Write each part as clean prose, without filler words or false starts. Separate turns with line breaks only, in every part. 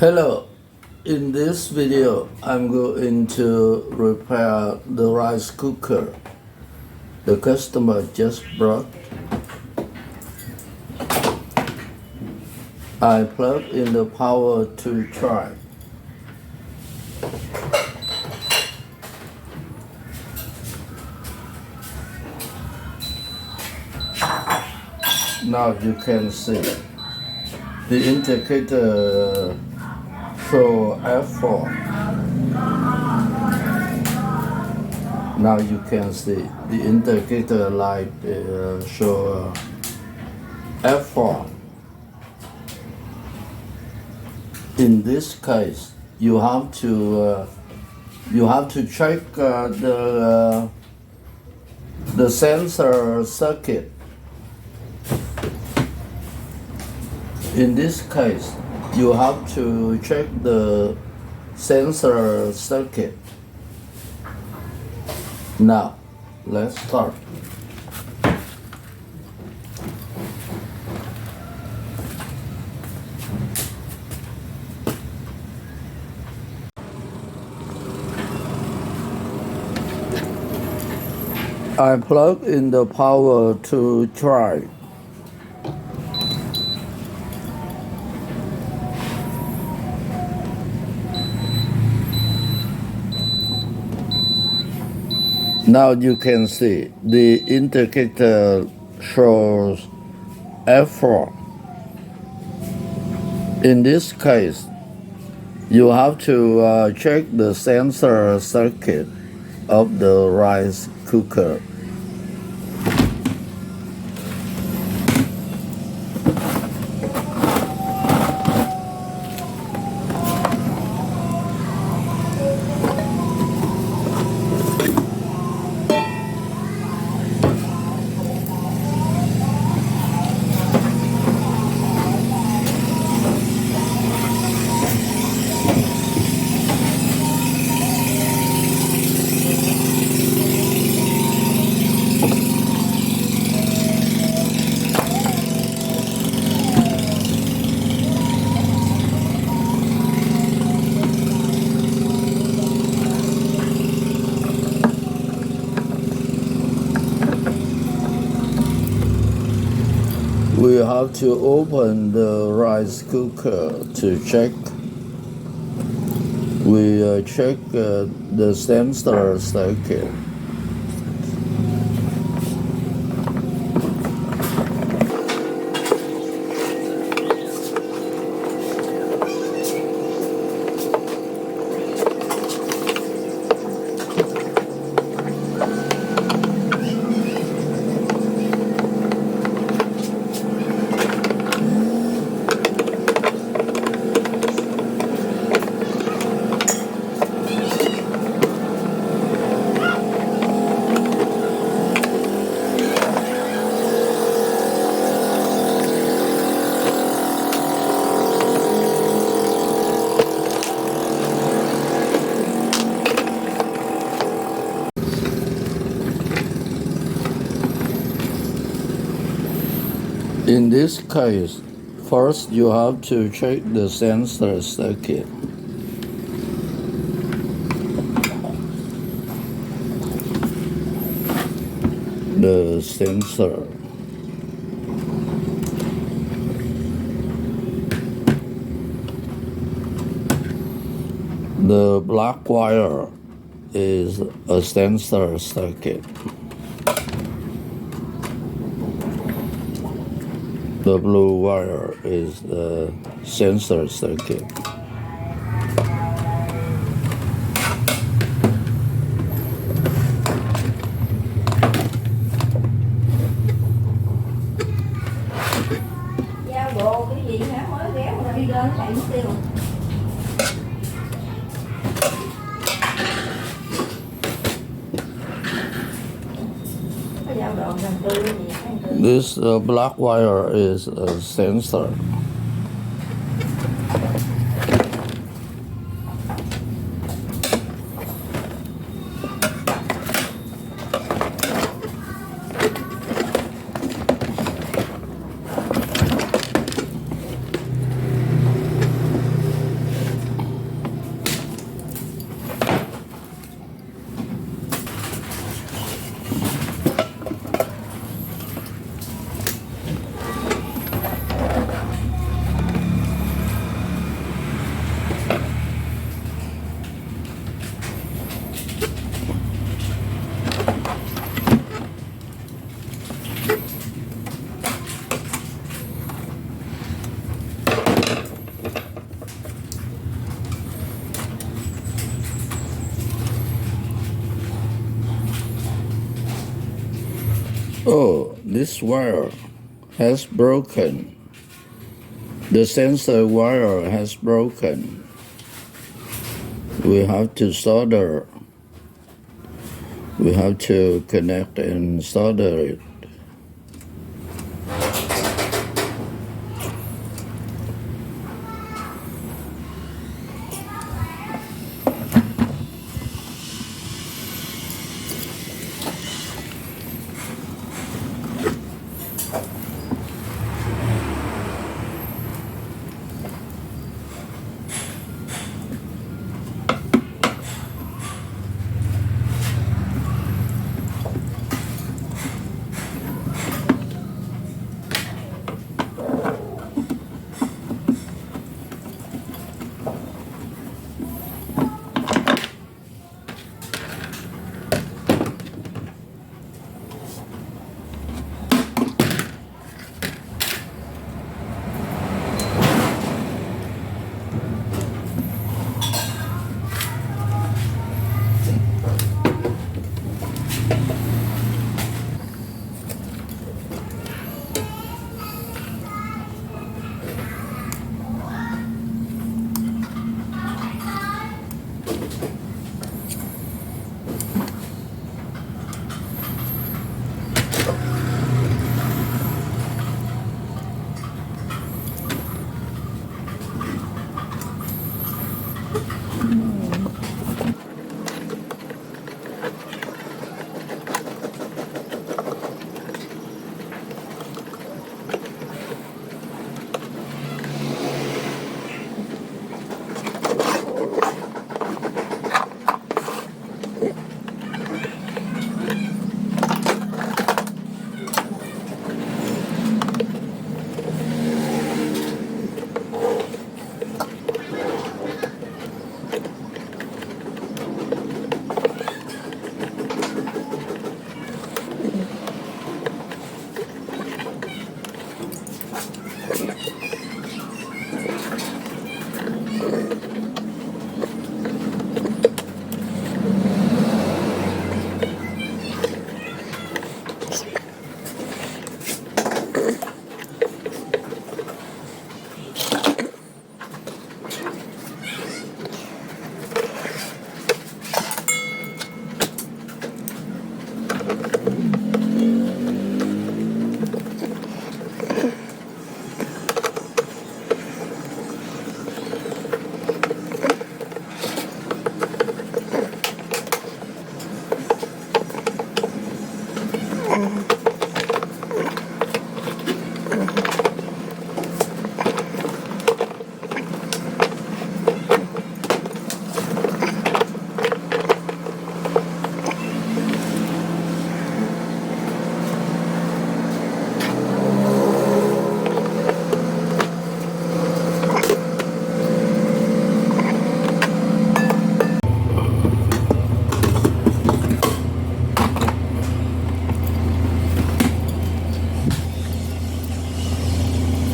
Hello, in this video I'm going to repair the rice cooker the customer just brought. I plug in the power to try. Now you can see the indicator show F4. Now you can see the indicator light show F4. In this case, you have to check the sensor circuit. In this case, you have to check the sensor circuit. Now, let's start. I plug in the power to try. Now you can see the indicator shows F4. In this case, you have to check the sensor circuit of the rice cooker. We have to open the rice cooker to check. We check the sensor circuit. In this case, first you have to check the sensor circuit. The sensor. The black wire is a sensor circuit. The blue wire is the sensor circuit.
Giao đồ cái gì hả, mới ghé mà đi lên chạy mất tiêu. Giao đồ gần tư cái gì.
This black wire is a sensor. Oh, this wire has broken. The sensor wire has broken. We have to solder. We have to connect and solder it.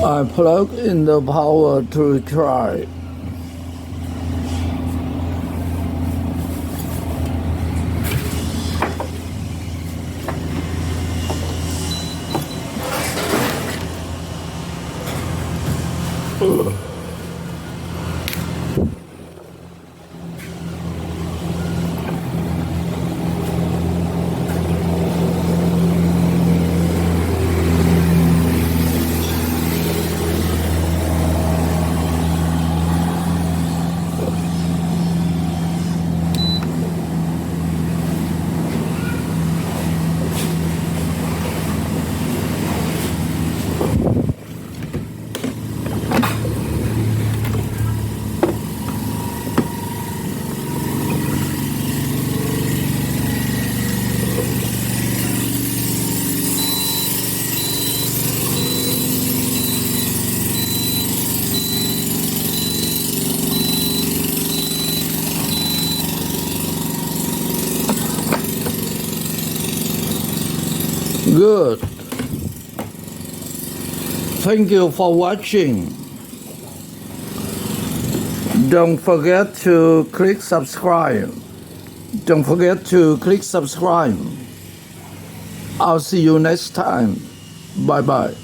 I plug in the power to try. Good. Thank you for watching. Don't forget to click subscribe. Don't forget to click subscribe. I'll see you next time. Bye bye.